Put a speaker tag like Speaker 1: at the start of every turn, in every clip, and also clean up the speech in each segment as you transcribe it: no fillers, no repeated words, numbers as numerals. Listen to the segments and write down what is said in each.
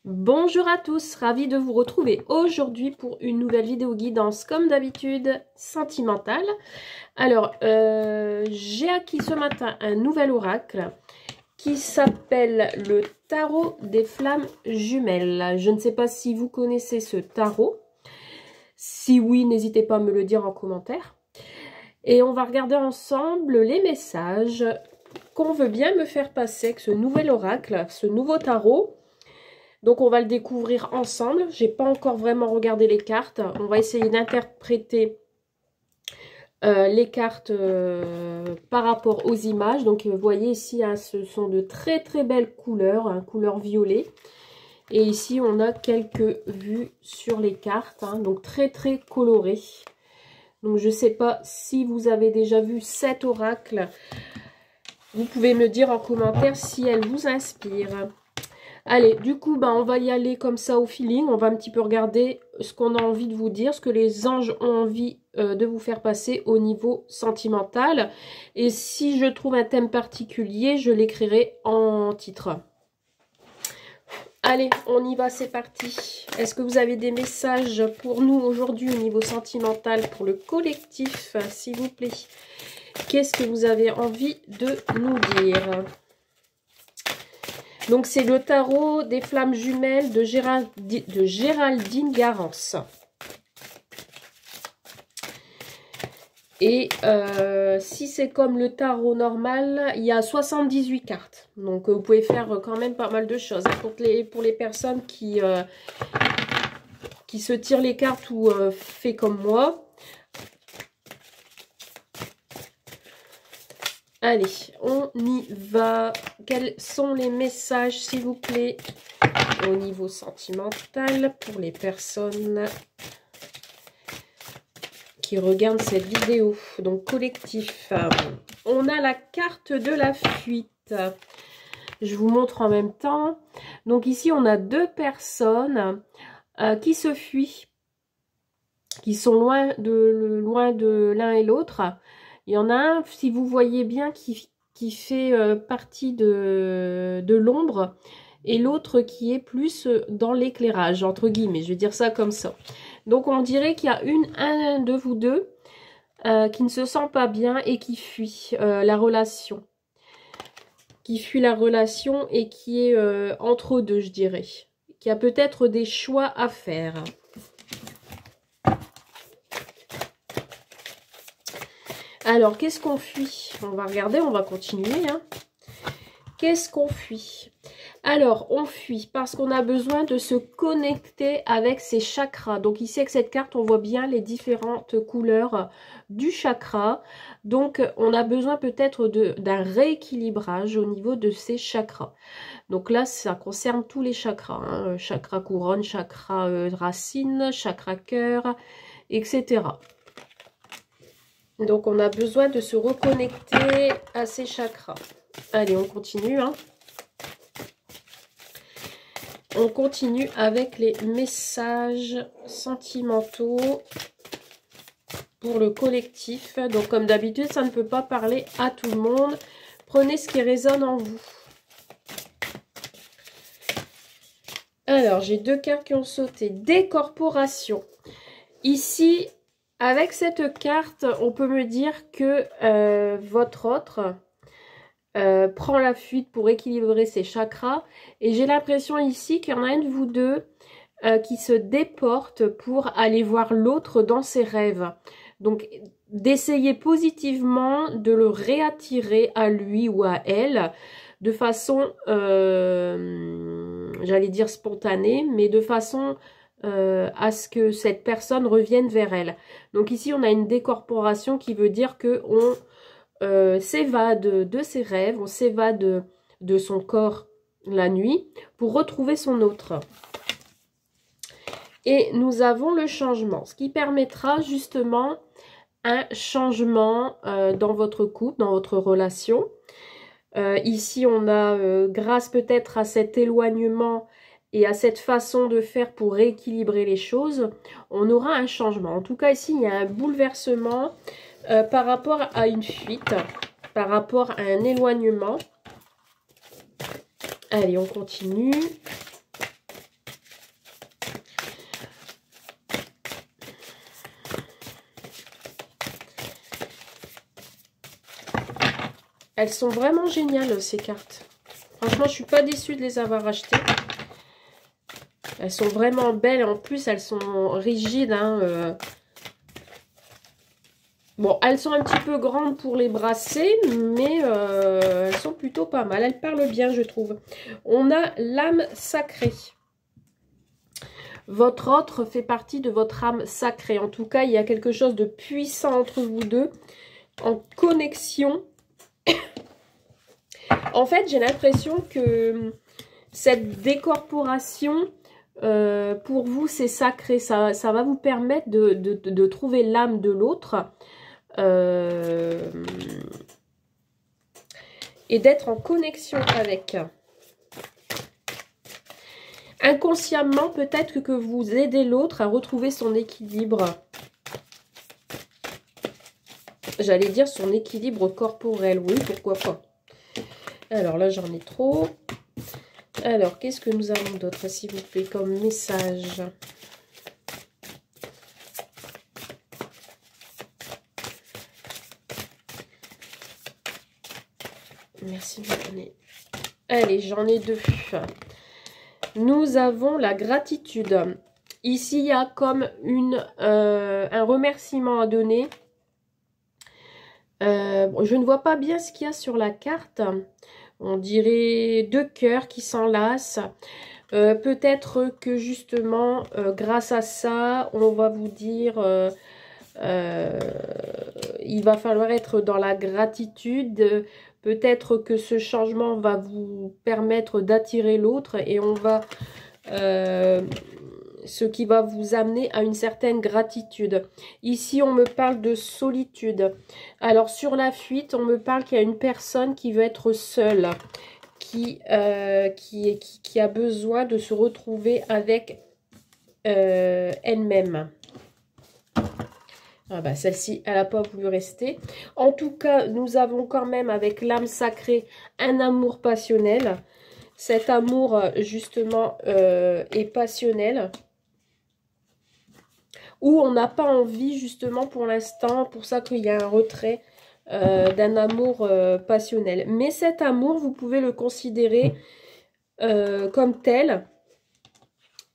Speaker 1: Bonjour à tous, ravie de vous retrouver aujourd'hui pour une nouvelle vidéo guidance comme d'habitude sentimentale. Alors, j'ai acquis ce matin un nouvel oracle qui s'appelle le tarot des flammes jumelles. Je ne sais pas si vous connaissez ce tarot. Si oui, n'hésitez pas à me le dire en commentaire. Et on va regarder ensemble les messages qu'on veut bien me faire passer avec ce nouvel oracle, ce nouveau tarot. Donc on va le découvrir ensemble. J'ai pas encore vraiment regardé les cartes. On va essayer d'interpréter les cartes par rapport aux images. Donc vous voyez ici, hein, ce sont de très très belles couleurs, hein, couleur violet. Et ici on a quelques vues sur les cartes, hein, donc très très colorées. Donc je sais pas si vous avez déjà vu cet oracle. Vous pouvez me dire en commentaire si elle vous inspire. Allez, du coup, on va y aller comme ça au feeling. On va un petit peu regarder ce qu'on a envie de vous dire, ce que les anges ont envie de vous faire passer au niveau sentimental. Et si je trouve un thème particulier, je l'écrirai en titre. Allez, on y va, c'est parti. Est-ce que vous avez des messages pour nous aujourd'hui au niveau sentimental, pour le collectif, s'il vous plaît? Qu'est-ce que vous avez envie de nous dire? Donc, c'est le tarot des flammes jumelles de Géraldine Garance. Et si c'est comme le tarot normal, il y a 78 cartes. Donc, vous pouvez faire quand même pas mal de choses. Pour les personnes qui se tirent les cartes ou fait comme moi. Allez, on y va. Quels sont les messages, s'il vous plaît, au niveau sentimental pour les personnes qui regardent cette vidéo? Donc, collectif. On a la carte de la fuite. Je vous montre en même temps. Donc, ici, on a deux personnes qui se fuient, qui sont loin de l'un et l'autre. Il y en a un, si vous voyez bien, qui fait partie de l'ombre et l'autre qui est plus dans l'éclairage, entre guillemets. Je vais dire ça comme ça. Donc, on dirait qu'il y a un de vous deux qui ne se sent pas bien et qui fuit la relation. Qui fuit la relation et qui est entre deux, je dirais. Qui a peut-être des choix à faire. Alors, qu'est-ce qu'on fuit? On va regarder, on va continuer. Hein. Qu'est-ce qu'on fuit? Alors, on fuit parce qu'on a besoin de se connecter avec ses chakras. Donc, ici, avec cette carte, on voit bien les différentes couleurs du chakra. Donc, on a besoin peut-être d'un rééquilibrage au niveau de ces chakras. Donc là, ça concerne tous les chakras. Hein. Chakra couronne, chakra racine, chakra cœur, etc. Donc, on a besoin de se reconnecter à ces chakras. Allez, on continue. Hein. On continue avec les messages sentimentaux pour le collectif. Donc, comme d'habitude, ça ne peut pas parler à tout le monde. Prenez ce qui résonne en vous. Alors, j'ai deux cartes qui ont sauté. Décorporation. Ici... Avec cette carte, on peut me dire que votre autre prend la fuite pour équilibrer ses chakras. Et j'ai l'impression ici qu'il y en a un de vous deux qui se déporte pour aller voir l'autre dans ses rêves. Donc, d'essayer positivement de le réattirer à lui ou à elle de façon, j'allais dire spontanée, mais de façon... à ce que cette personne revienne vers elle. Donc ici, on a une décorporation qui veut dire qu'on s'évade de ses rêves, on s'évade de son corps la nuit pour retrouver son autre. Et nous avons le changement, ce qui permettra justement un changement dans votre couple, dans votre relation. Ici, on a, grâce peut-être à cet éloignement et à cette façon de faire pour rééquilibrer les choses, on aura un changement. En tout cas, ici, il y a un bouleversement par rapport à une fuite, par rapport à un éloignement. Allez, on continue. Elles sont vraiment géniales, ces cartes. Franchement, je suis pas déçue de les avoir achetées. Elles sont vraiment belles. En plus, elles sont rigides. Hein, Bon, elles sont un petit peu grandes pour les brasser, mais elles sont plutôt pas mal. Elles parlent bien, je trouve. On a l'âme sacrée. Votre autre fait partie de votre âme sacrée. En tout cas, il y a quelque chose de puissant entre vous deux, en connexion. En fait, j'ai l'impression que cette décorporation, pour vous, c'est sacré. Ça va vous permettre de trouver l'âme de l'autre. Et d'être en connexion avec. Inconsciemment, peut-être que vous aidez l'autre à retrouver son équilibre. J'allais dire son équilibre corporel. Oui, pourquoi pas. Alors là, j'en ai trop. Alors, qu'est-ce que nous avons d'autre, s'il vous plaît, comme message ? Merci, Marie. Allez, j'en ai deux. Nous avons la gratitude. Ici, il y a comme un remerciement à donner. Je ne vois pas bien ce qu'il y a sur la carte. On dirait deux cœurs qui s'enlacent. Peut-être que justement, grâce à ça, on va vous dire... il va falloir être dans la gratitude. Peut-être que ce changement va vous permettre d'attirer l'autre et on va... ce qui va vous amener à une certaine gratitude. Ici, on me parle de solitude. Alors, sur la fuite, on me parle qu'il y a une personne qui veut être seule, qui a besoin de se retrouver avec elle-même. Ah bah, celle-ci, elle n'a pas voulu rester. En tout cas, nous avons quand même avec l'âme sacrée un amour passionnel. Cet amour, justement, est passionnel. Où on n'a pas envie, justement, pour l'instant, pour ça qu'il y a un retrait d'un amour passionnel. Mais cet amour, vous pouvez le considérer comme tel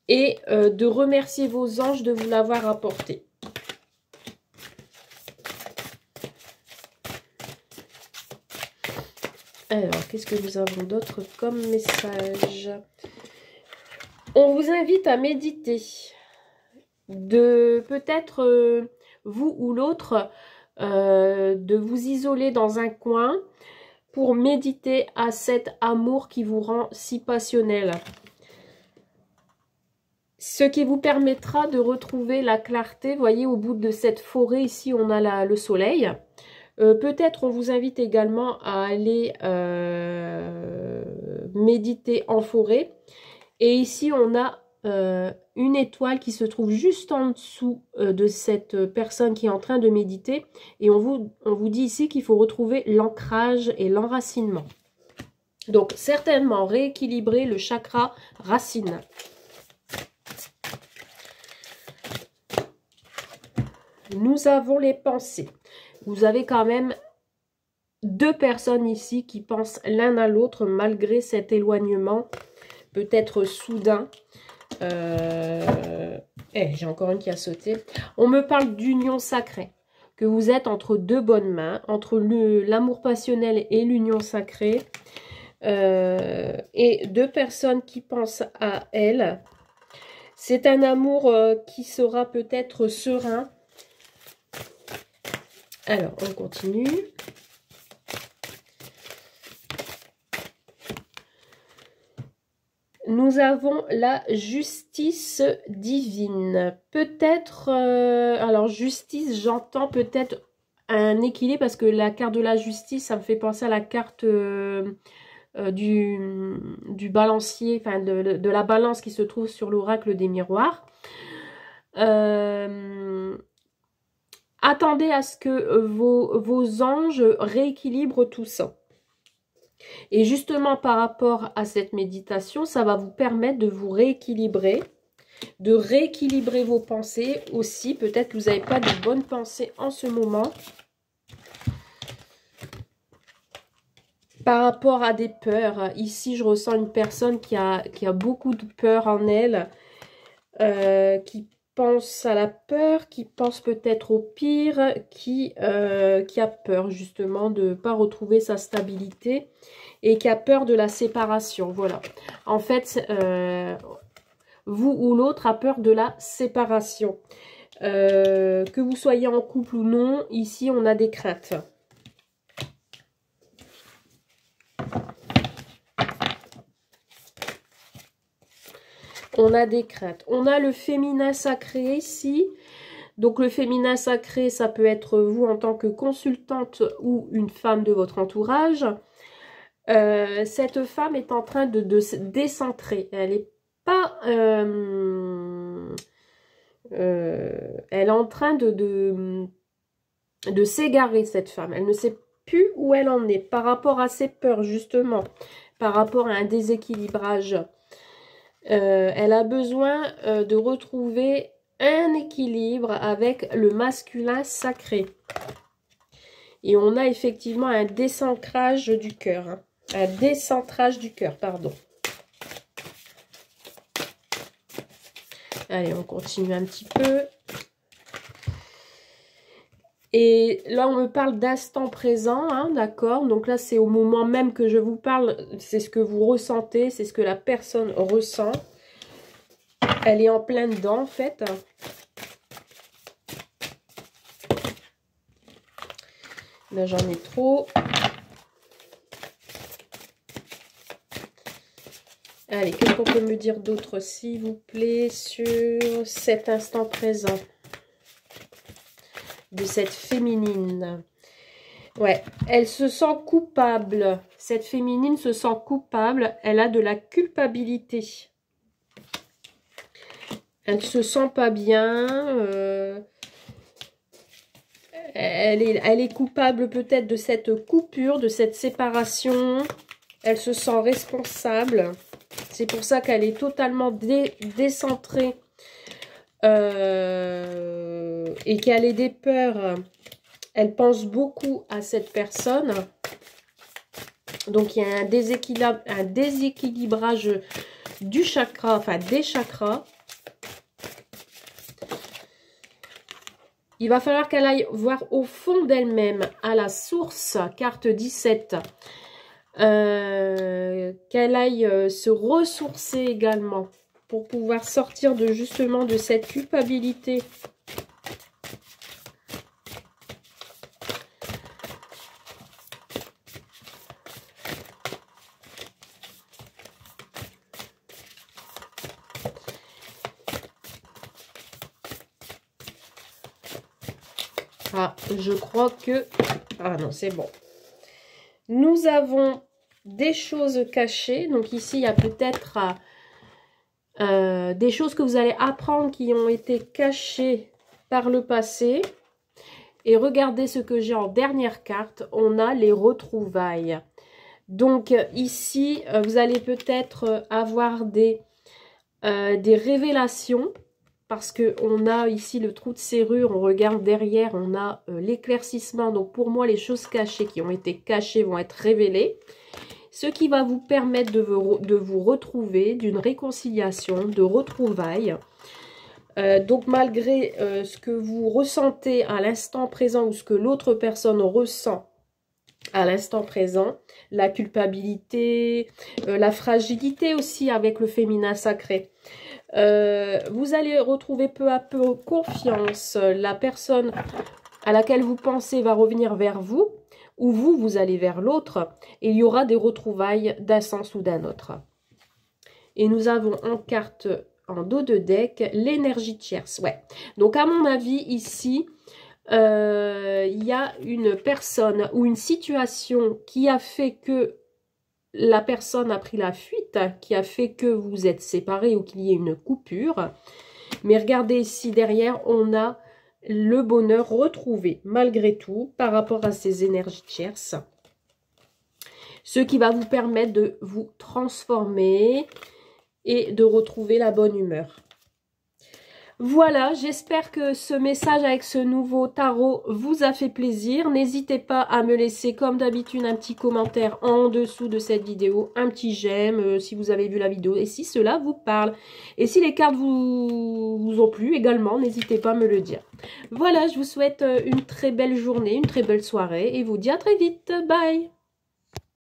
Speaker 1: et de remercier vos anges de vous l'avoir apporté. Alors, qu'est-ce que nous avons d'autre comme message? On vous invite à méditer. De peut-être vous ou l'autre, de vous isoler dans un coin pour méditer à cet amour qui vous rend si passionnel. Ce qui vous permettra de retrouver la clarté. Vous voyez, au bout de cette forêt, ici, on a le soleil. Peut-être on vous invite également à aller méditer en forêt. Et ici, on a une étoile qui se trouve juste en dessous de cette personne qui est en train de méditer. Et on vous dit ici qu'il faut retrouver l'ancrage et l'enracinement. Donc, certainement rééquilibrer le chakra racine. Nous avons les pensées. Vous avez quand même deux personnes ici qui pensent l'un à l'autre malgré cet éloignement, peut-être soudain. J'ai encore une qui a sauté. On me parle d'union sacrée, que vous êtes entre deux bonnes mains, entre l'amour passionnel et l'union sacrée. Et deux personnes qui pensent à elles. C'est un amour qui sera peut-être serein. Alors, on continue. Nous avons la justice divine. Peut-être, alors justice, j'entends peut-être un équilibre parce que la carte de la justice, ça me fait penser à la carte du balancier, enfin de la balance qui se trouve sur l'oracle des miroirs. Attendez à ce que vos anges rééquilibrent tout ça. Et justement, par rapport à cette méditation, ça va vous permettre de vous rééquilibrer, de rééquilibrer vos pensées aussi. Peut-être que vous n'avez pas de bonnes pensées en ce moment. Par rapport à des peurs, ici je ressens une personne qui a beaucoup de peur en elle, qui pense à la peur, qui pense peut-être au pire, qui a peur justement de ne pas retrouver sa stabilité et qui a peur de la séparation. Voilà. En fait, vous ou l'autre a peur de la séparation. Que vous soyez en couple ou non, ici on a des craintes. On a des craintes. On a le féminin sacré ici. Donc le féminin sacré, ça peut être vous en tant que consultante ou une femme de votre entourage. Cette femme est en train de se décentrer. Elle est pas... elle est en train de s'égarer, cette femme. Elle ne sait plus où elle en est par rapport à ses peurs, justement. Par rapport à un déséquilibrage. Elle a besoin de retrouver un équilibre avec le masculin sacré. Et on a effectivement un décentrage du cœur. Hein. Un décentrage du cœur, pardon. Allez, on continue un petit peu. Et là, on me parle d'instant présent, hein, d'accord? Donc là, c'est au moment même que je vous parle, c'est ce que vous ressentez, c'est ce que la personne ressent. Elle est en plein dedans, en fait. Là, j'en ai trop. Allez, qu'est-ce qu'on peut me dire d'autre, s'il vous plaît, sur cet instant présent de cette féminine? Ouais, elle se sent coupable. Cette féminine se sent coupable. Elle a de la culpabilité. Elle se sent pas bien. Elle est coupable peut-être de cette coupure, de cette séparation. Elle se sent responsable. C'est pour ça qu'elle est totalement décentrée. Et qu'elle ait des peurs. Elle pense beaucoup à cette personne. Donc, il y a un déséquilibrage du chakra, enfin des chakras. Il va falloir qu'elle aille voir au fond d'elle-même, à la source, carte 17. Qu'elle aille se ressourcer également pour pouvoir sortir justement de cette culpabilité. Ah, je crois que... Ah non, c'est bon. Nous avons des choses cachées. Donc ici, il y a peut-être des choses que vous allez apprendre qui ont été cachées par le passé. Et regardez ce que j'ai en dernière carte. On a les retrouvailles. Donc ici, vous allez peut-être avoir des révélations. Parce qu'on a ici le trou de serrure, on regarde derrière, on a l'éclaircissement. Donc pour moi, les choses cachées qui ont été cachées vont être révélées. Ce qui va vous permettre de vous retrouver, d'une réconciliation, de retrouvailles. Donc malgré ce que vous ressentez à l'instant présent ou ce que l'autre personne ressent à l'instant présent, la culpabilité, la fragilité aussi avec le féminin sacré. Vous allez retrouver peu à peu confiance. La personne à laquelle vous pensez va revenir vers vous, ou vous allez vers l'autre, et il y aura des retrouvailles d'un sens ou d'un autre. Et nous avons en carte, en dos de deck, l'énergie tierce. Ouais. Donc à mon avis, ici, il y a une personne ou une situation qui a fait que la personne a pris la fuite, qui a fait que vous êtes séparés ou qu'il y ait une coupure. Mais regardez ici derrière, on a le bonheur retrouvé malgré tout par rapport à ces énergies tierces. Ce qui va vous permettre de vous transformer et de retrouver la bonne humeur. Voilà, j'espère que ce message avec ce nouveau tarot vous a fait plaisir. N'hésitez pas à me laisser comme d'habitude un petit commentaire en dessous de cette vidéo, un petit j'aime si vous avez vu la vidéo et si cela vous parle. Et si les cartes vous ont plu également, n'hésitez pas à me le dire. Voilà, je vous souhaite une très belle journée, une très belle soirée et vous dis à très vite. Bye!